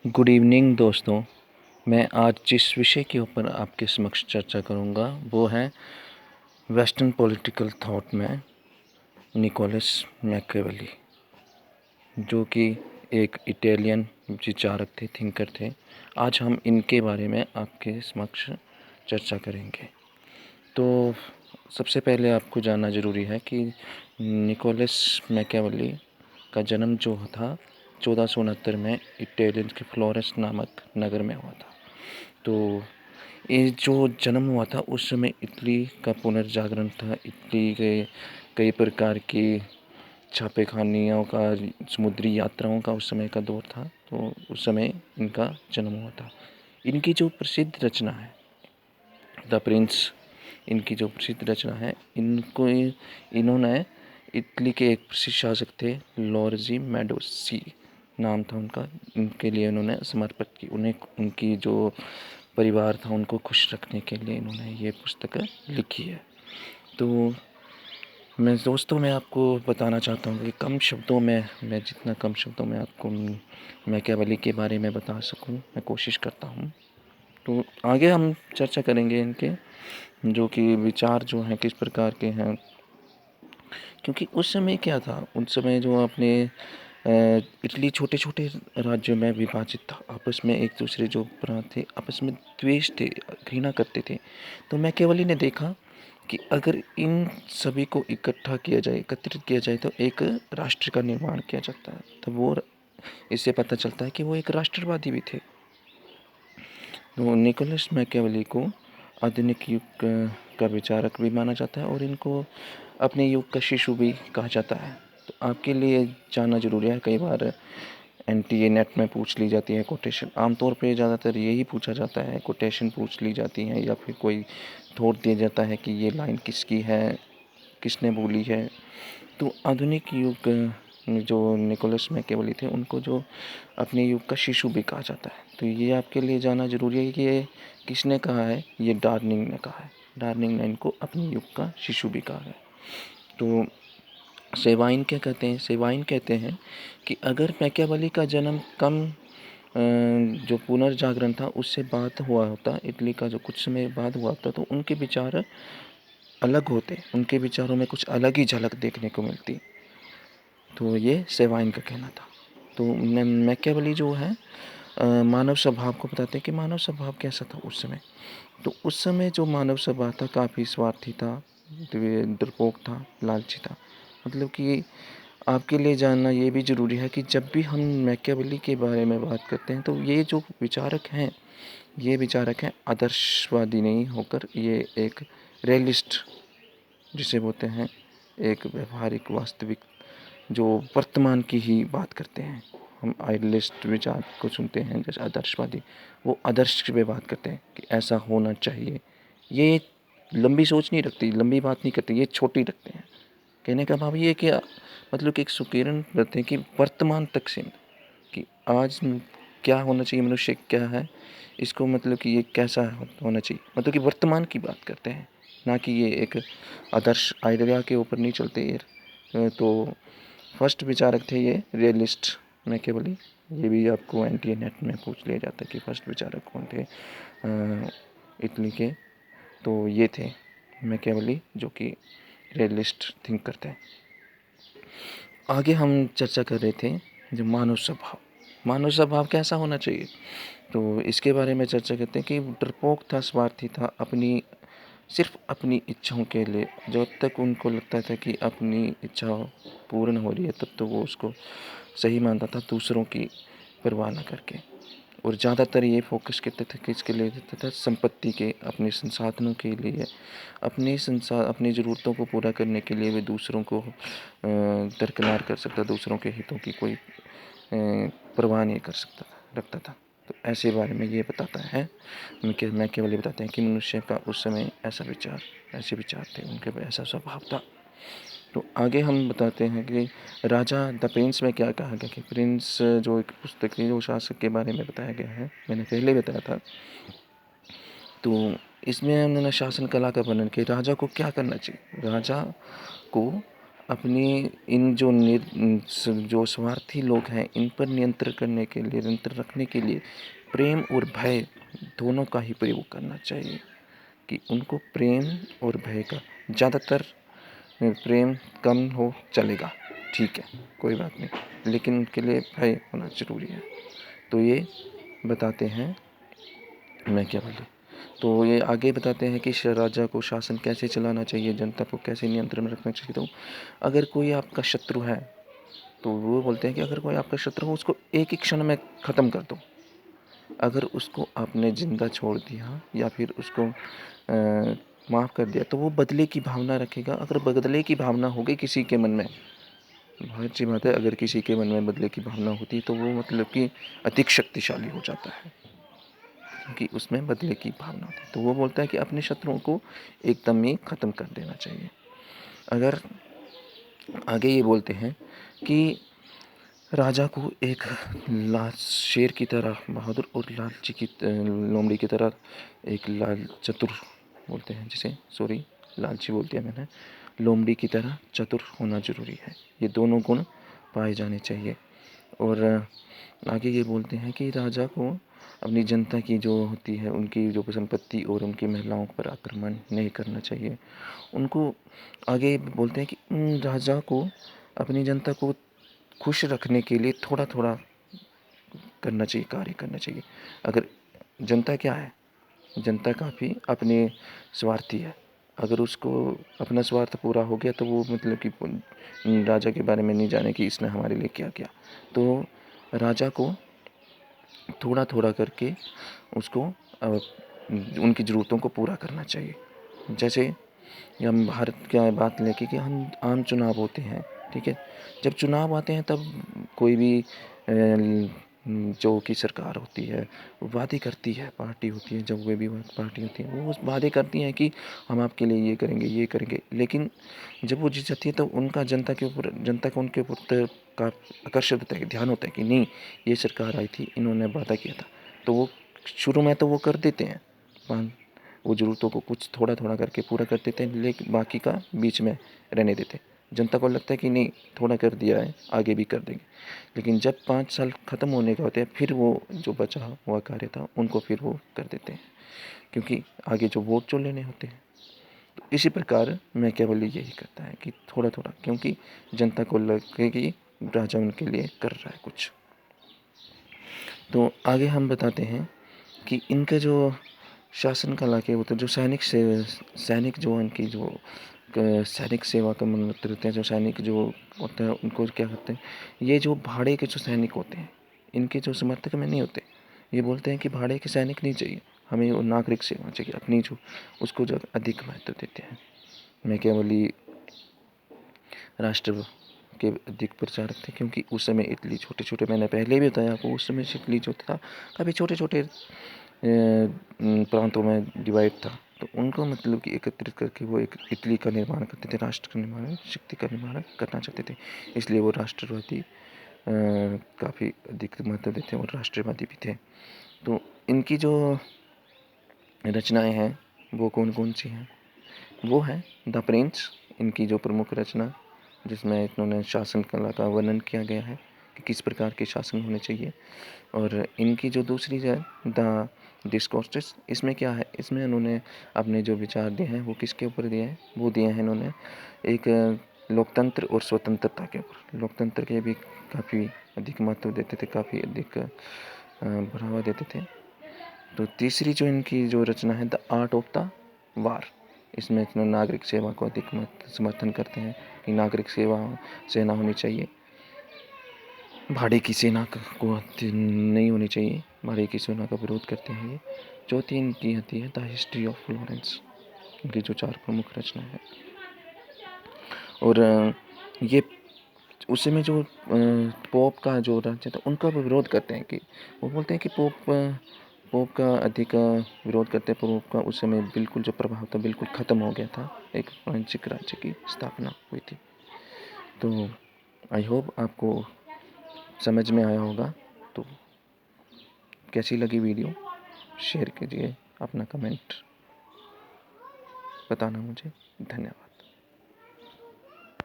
Good evening दोस्तों। मैं आज जिस विषय के ऊपर आपके समक्ष चर्चा करूंगा वो है वेस्टर्न पॉलिटिकल थॉट में निकोलस मैकियावेली, जो कि एक इटालियन विचारक थे, थिंकर थे। आज हम इनके बारे में आपके समक्ष चर्चा करेंगे। तो सबसे पहले आपको जानना ज़रूरी है कि निकोलस मैकियावेली का जन्म जो था 1469 में इटालियन के फ्लोरेंस नामक नगर में हुआ था। तो ये जो जन्म हुआ था उस समय इटली का पुनर्जागरण था। इटली के कई प्रकार की छापेखानियों का, समुद्री यात्राओं का उस समय का दौर था। तो उस समय इनका जन्म हुआ था। इनकी जो प्रसिद्ध रचना है द प्रिंस, इनकी जो प्रसिद्ध रचना है, इन्होंने इटली के एक प्रसिद्ध शासक थे, लॉरेंज़ो मेडिसी नाम था उनका, इनके लिए उन्होंने समर्पित की। उन्हें उनकी जो परिवार था उनको खुश रखने के लिए इन्होंने ये पुस्तक लिखी है। तो मैं आपको बताना चाहता हूँ कि कम शब्दों में, मैं जितना कम शब्दों में आपको मैकियावेली के बारे में बता सकूँ मैं कोशिश करता हूँ। तो आगे हम चर्चा करेंगे इनके जो कि विचार जो हैं किस प्रकार के हैं, क्योंकि उस समय क्या था, उस समय जो अपने इटली छोटे छोटे राज्यों में विभाजित था। आपस में एक दूसरे जो प्रांत थे आपस में द्वेष थे, घृणा करते थे। तो मैकियावेली ने देखा कि अगर इन सभी को इकट्ठा किया जाए, एकत्रित किया जाए तो एक राष्ट्र का निर्माण किया जाता है। तो वो इससे पता चलता है कि वो एक राष्ट्रवादी भी थे। तो निकोलस मैकियावेली को आधुनिक युग का विचारक भी माना जाता है और इनको अपने युग का शिशु भी कहा जाता है। तो आपके लिए जानना ज़रूरी है। कई बार एनटीए नेट में पूछ ली जाती है कोटेशन, आमतौर पे ज़्यादातर यही पूछा जाता है, कोटेशन पूछ ली जाती हैं या फिर कोई थॉट दिया जाता है कि ये लाइन किसकी है, किसने बोली है। तो आधुनिक युग में जो निकोलस मैकियावेली थे उनको जो अपने युग का शिशु भी कहा जाता है। तो ये आपके लिए जानना ज़रूरी है कि ये किसने कहा है। ये डार्विन ने कहा है। डार्विन ने इनको अपने युग का शिशु भी कहा है। तो सेवाइन क्या कहते हैं? सेवाइन कहते हैं कि अगर मैकियावेली का जन्म कम जो पुनर्जागरण था उससे बाद हुआ होता, इटली का जो कुछ समय बाद हुआ होता, तो उनके विचार अलग होते, उनके विचारों में कुछ अलग ही झलक देखने को मिलती। तो ये सेवाइन का कहना था। तो मैकियावेली जो है मानव स्वभाव को बताते हैं कि मानव स्वभाव कैसा था उस समय। तो उस समय जो मानव स्वभाव था काफ़ी स्वार्थी था, डरपोक था, लालची था। मतलब कि आपके लिए जानना ये भी ज़रूरी है कि जब भी हम मैकियावेली के बारे में बात करते हैं तो ये जो विचारक हैं, ये विचारक हैं आदर्शवादी नहीं होकर ये एक रियलिस्ट जिसे बोलते हैं, एक व्यवहारिक वास्तविक जो वर्तमान की ही बात करते हैं। हम आइडियलिस्ट विचार को सुनते हैं जैसे आदर्शवादी, वो आदर्श पे बात करते हैं कि ऐसा होना चाहिए। ये लंबी सोच नहीं रखती, लंबी बात नहीं करते, ये छोटी रखते हैं। कहने का भाव ये है कि मतलब कि एक सुकिरण रखते हैं कि वर्तमान तक सीमित, कि आज क्या होना चाहिए, मनुष्य क्या है, इसको मतलब कि ये कैसा होना चाहिए, मतलब कि वर्तमान की बात करते हैं, ना कि ये एक आदर्श आइडिया के ऊपर नहीं चलते ये। तो फर्स्ट विचारक थे ये रियलिस्ट मैकियावेली। ये भी आपको एनटीए नेट में पूछ लिया जाता है कि फर्स्ट विचारक कौन थे इटली के। तो ये थे मैकियावेली जो कि रियलिस्ट थिंकर थे। आगे हम चर्चा कर रहे थे जो मानव स्वभाव, मानव स्वभाव कैसा होना चाहिए, तो इसके बारे में चर्चा करते हैं कि डरपोक था, स्वार्थी था, सिर्फ अपनी इच्छाओं के लिए, जब तक उनको लगता था कि अपनी इच्छा पूर्ण हो रही है तब तो वो उसको सही मानता था, दूसरों की परवाह न करके। और ज़्यादातर ये फोकस करते थे कि इसके लिए देता था संपत्ति के, अपने संसाधनों के लिए, अपनी ज़रूरतों को पूरा करने के लिए वे दूसरों को दरकिनार कर सकता, दूसरों के हितों की कोई परवाह नहीं कर सकता रखता था। तो ऐसे बारे में ये बताता है मैकियावेली बताते हैं कि मनुष्य का उस समय ऐसे विचार थे, उनके ऐसा स्वभाव था। तो आगे हम बताते हैं कि राजा द प्रिंस में क्या कहा गया कि प्रिंस जो एक पुस्तक है जो शासक के बारे में बताया गया है, मैंने पहले बताया था। तो इसमें उन्होंने शासन कला का वर्णन किया, राजा को क्या करना चाहिए। राजा को अपनी इन जो स्वार्थी लोग हैं इन पर नियंत्रण रखने के लिए प्रेम और भय दोनों का ही प्रयोग करना चाहिए। कि उनको प्रेम और भय का ज़्यादातर, प्रेम कम हो चलेगा, ठीक है, कोई बात नहीं, लेकिन उनके लिए भय होना ज़रूरी है। तो ये बताते हैं मैकियावेली। तो ये आगे बताते हैं कि राजा को शासन कैसे चलाना चाहिए, जनता को कैसे नियंत्रण में रखना चाहिए। तो अगर कोई आपका शत्रु है तो वो बोलते हैं कि अगर कोई आपका शत्रु हो उसको एक ही क्षण में ख़त्म कर दो। अगर उसको आपने ज़िंदा छोड़ दिया या फिर उसको माफ़ कर दिया तो वो बदले की भावना रखेगा। अगर बदले की भावना हो गई किसी के मन में, बहुत अच्छी बात है, अगर किसी के मन में बदले की भावना होती तो वो मतलब कि अधिक शक्तिशाली हो जाता है, क्योंकि उसमें बदले की भावना होती है। तो वो बोलता है कि अपने शत्रुओं को एकदम ही ख़त्म कर देना चाहिए। अगर आगे ये बोलते हैं कि राजा को एक शेर की तरह बहादुर और लालची की लोमड़ी की तरह एक चतुर बोलते हैं जिसे, सॉरी लालची बोल दिया मैंने, लोमड़ी की तरह चतुर होना ज़रूरी है। ये दोनों गुण पाए जाने चाहिए। और आगे ये बोलते हैं कि राजा को अपनी जनता की जो होती है उनकी जो संपत्ति और उनकी महिलाओं पर आक्रमण नहीं करना चाहिए। उनको आगे बोलते हैं कि राजा को अपनी जनता को खुश रखने के लिए थोड़ा थोड़ा करना चाहिए, कार्य करना चाहिए। अगर जनता क्या है, जनता काफ़ी अपने स्वार्थी है। अगर उसको अपना स्वार्थ पूरा हो गया तो वो मतलब कि राजा के बारे में नहीं जाने कि इसने हमारे लिए क्या किया। तो राजा को थोड़ा थोड़ा करके उसको उनकी ज़रूरतों को पूरा करना चाहिए। जैसे हम भारत की बात लेके कि हम आम चुनाव होते हैं, ठीक है, जब चुनाव आते हैं तब कोई भी जो की सरकार होती है वो वादे करती है, पार्टी होती है, जब कोई भी पार्टी होती है वो वादे करती हैं कि हम आपके लिए ये करेंगे, लेकिन जब वो जीत जाती है तो उनका जनता का उनके ऊपर का आकर्षित होता है, ध्यान होता है कि नहीं ये सरकार आई थी, इन्होंने वादा किया था। तो वो शुरू में तो वो कर देते हैं, वो ज़रूरतों को कुछ थोड़ा थोड़ा करके पूरा कर देते हैं, लेकिन बाकी का बीच में रहने देते हैं। जनता को लगता है कि नहीं थोड़ा कर दिया है, आगे भी कर देंगे। लेकिन जब 5 साल ख़त्म होने का होते हैं फिर वो जो बचा हुआ कार्य था उनको फिर वो कर देते हैं, क्योंकि आगे जो वोट जो लेने होते हैं। तो इसी प्रकार मैकियावेली यही करता है कि थोड़ा थोड़ा, क्योंकि जनता को लगे कि राजा उनके लिए कर रहा है कुछ। तो आगे हम बताते हैं कि इनका जो शासन कला के होते हैं, जो सैनिक जो इनकी जो सैनिक सेवा का मनोरथ रहते हैं, जो सैनिक जो होते हैं उनको क्या करते हैं, ये जो भाड़े के जो सैनिक होते हैं इनके जो समर्थक में नहीं होते। ये बोलते हैं कि भाड़े के सैनिक नहीं चाहिए, हमें वो नागरिक सेवा चाहिए, अपनी जो उसको जो अधिक महत्व देते हैं। मैकियावेली राष्ट्र के अधिक प्रचारक थे, क्योंकि उस समय इटली छोटे छोटे, मैंने पहले भी बताया आपको, उस समय इटली जो था काफ़ी छोटे छोटे प्रांतों में डिवाइड था। तो उनको मतलब कि एकत्रित करके वो एक इटली का निर्माण करते थे, राष्ट्र का निर्माण, शक्ति का निर्माण करना चाहते थे। इसलिए वो राष्ट्रवादी काफ़ी अधिक महत्व देते और राष्ट्रवादी भी थे। तो इनकी जो रचनाएं हैं वो कौन कौन सी हैं, वो है द प्रिंस, इनकी जो प्रमुख रचना, जिसमें इन्होंने शासन कला का वर्णन किया गया है कि किस प्रकार के शासन होने चाहिए। और इनकी जो दूसरी है द डिस्कोर्सेस, इसमें क्या है, इसमें इन्होंने अपने जो विचार दिए हैं वो किसके ऊपर दिए हैं, वो दिए हैं इन्होंने एक लोकतंत्र और स्वतंत्रता के ऊपर। लोकतंत्र के भी काफ़ी अधिक महत्व देते थे, काफ़ी अधिक बढ़ावा देते थे। तो तीसरी जो इनकी जो रचना है the art of the war, इसमें इतना नागरिक सेवा को अधिक समर्थन करते हैं कि नागरिक सेना होनी चाहिए, भाड़े की सेना को नहीं होनी चाहिए, भाड़े की सेना का विरोध करते हैं ये। चौथी इनकी आती है द हिस्ट्री ऑफ फ्लोरेंस, इनकी जो 4 प्रमुख रचना है। और ये उस समय जो पोप का जो राज्य था उनका वो विरोध करते हैं, कि वो बोलते हैं कि पोप का अधिक विरोध करते हैं। पोप का उस समय बिल्कुल जो प्रभाव था बिल्कुल ख़त्म हो गया था, एक फ्रांसीसी राज्य की स्थापना हुई थी। तो आई होप आपको समझ में आया होगा। तो कैसी लगी वीडियो शेयर कीजिए, अपना कमेंट बताना मुझे। धन्यवाद।